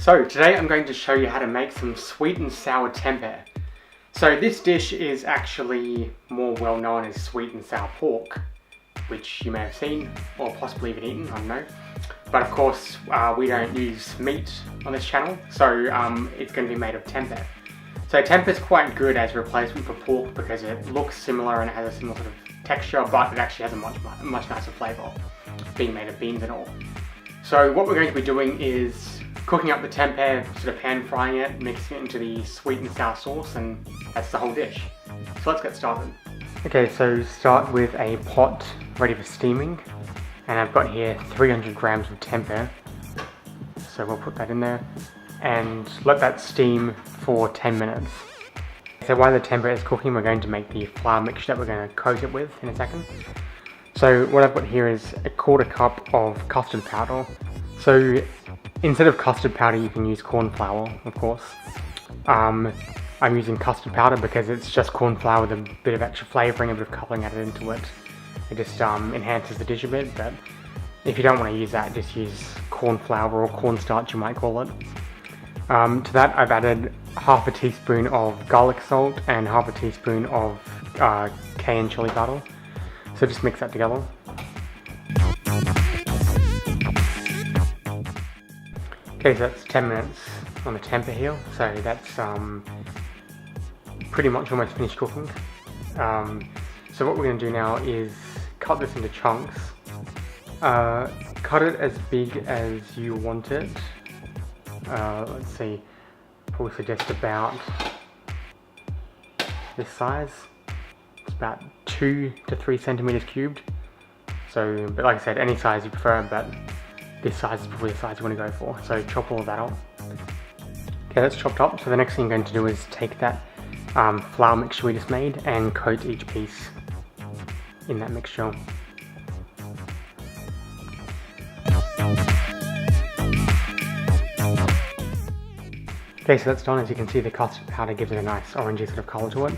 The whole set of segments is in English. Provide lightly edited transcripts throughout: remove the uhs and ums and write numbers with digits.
So today I'm going to show you how to make some sweet and sour tempeh. So this dish is actually more well known as sweet and sour pork, which you may have seen or possibly even eaten, I don't know. But of course we don't use meat on this channel, so it's going to be made of tempeh. So tempeh is quite good as a replacement for pork because it looks similar and it has a similar sort of texture, but it actually has a much nicer flavour, being made of beans and all. So what we're going to be doing is cooking up the tempeh, sort of pan frying it, mixing it into the sweet and sour sauce, and that's the whole dish. So let's get started. Okay, so start with a pot ready for steaming, and I've got here 300 grams of tempeh. So we'll put that in there and let that steam for 10 minutes. So while the tempeh is cooking, we're going to make the flour mixture that we're going to coat it with in a second. So what I've got here is a quarter cup of custard powder. So instead of custard powder, you can use corn flour, of course. I'm using custard powder because it's just corn flour with a bit of extra flavouring, a bit of colouring added into it. It just enhances the dish a bit, but if you don't want to use that, just use corn flour or cornstarch, you might call it. To that, I've added half a teaspoon of garlic salt and half a teaspoon of Cayenne chili powder. So just mix that together. Okay, so that's 10 minutes on the tempeh here, so that's pretty much almost finished cooking. So what we're going to do now is cut this into chunks. Cut it as big as you want it. Let's see, probably suggest about this size. It's about 2 to 3 centimeters cubed. So, but like I said, any size you prefer, but this size is probably the size you want to go for. So chop all of that up. Okay, that's chopped up. So the next thing I'm going to do is take that flour mixture we just made and coat each piece in that mixture. Okay, so that's done. As you can see, the custard powder gives it a nice orangey sort of colour to it.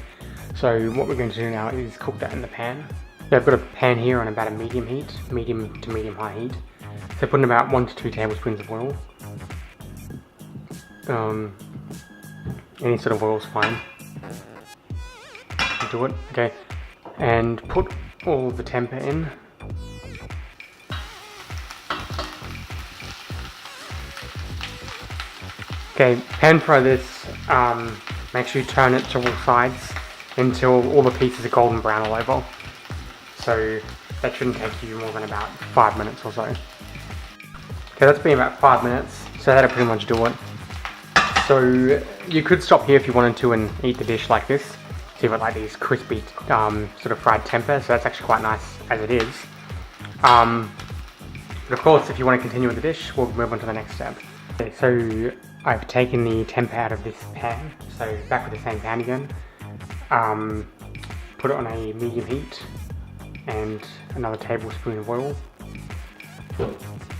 So what we're going to do now is cook that in the pan. So I've got a pan here on about a medium heat, medium to medium high heat. So put in about 1 to 2 tablespoons of oil. Any sort of oil is fine. Do it, okay. And put all the tempeh in. Okay, pan fry this. Make sure you turn it to all sides until all the pieces are golden brown all over. So that shouldn't take you more than about 5 minutes or so. Okay, that's been about 5 minutes, so that'll pretty much do it. So you could stop here if you wanted to and eat the dish like this. So you've got like these crispy sort of fried tempeh, so that's actually quite nice as it is. But of course, if you want to continue with the dish, we'll move on to the next step. Okay, so I've taken the tempeh out of this pan, so back with the same pan again. Put it on a medium heat and another tablespoon of oil.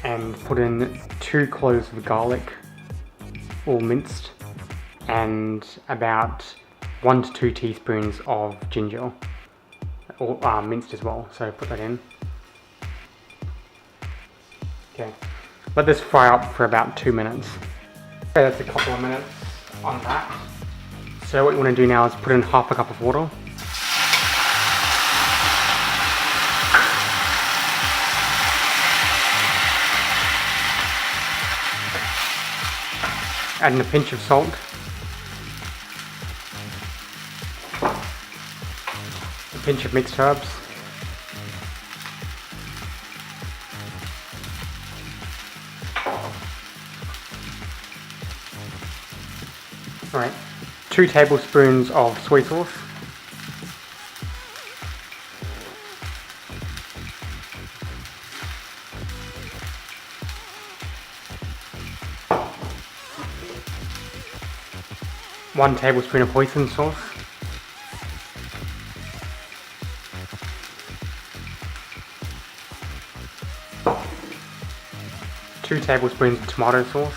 And put in 2 cloves of garlic, all minced, and about 1 to 2 teaspoons of ginger, all minced as well, so put that in. Okay, let this fry up for about 2 minutes. Okay, that's a couple of minutes on that. So what you want to do now is put in half a cup of water. Add in a pinch of salt. A pinch of mixed herbs. Alright, 2 tablespoons of soy sauce. One tablespoon of Hoisin Sauce. Two tablespoons of tomato sauce.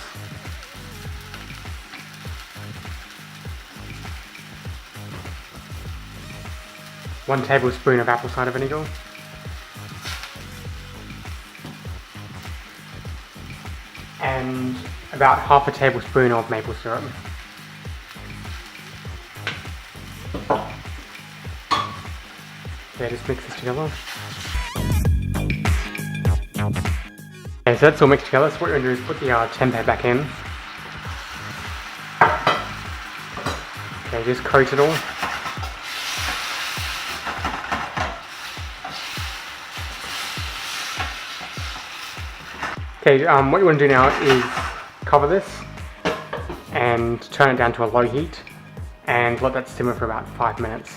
1 tablespoon of apple cider vinegar, and about half a tablespoon of maple syrup. Okay, just mix this together. Okay, so that's all mixed together. So what you're going to do is put the tempeh back in. Okay, just coat it all. Okay, what you want to do now is cover this and turn it down to a low heat and let that simmer for about 5 minutes.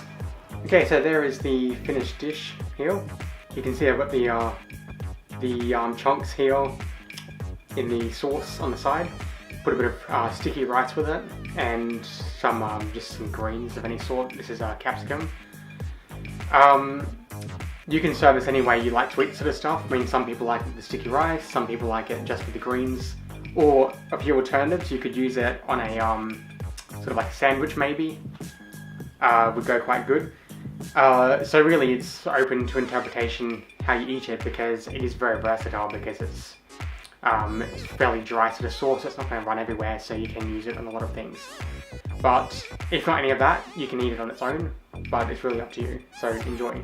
Okay, so there is the finished dish here. You can see I've got the chunks here in the sauce on the side. Put a bit of sticky rice with it and some just some greens of any sort. This is capsicum. You can serve this any way you like to eat sort of stuff. I mean, some people like it with the sticky rice, some people like it just with the greens. Or a few alternatives, you could use it on a sort of like a sandwich maybe. Would go quite good. So really it's open to interpretation how you eat it, because it is very versatile, because it's fairly dry sort of sauce. It's not going to run everywhere, so you can use it on a lot of things. But if not any of that, you can eat it on its own, but it's really up to you. So enjoy.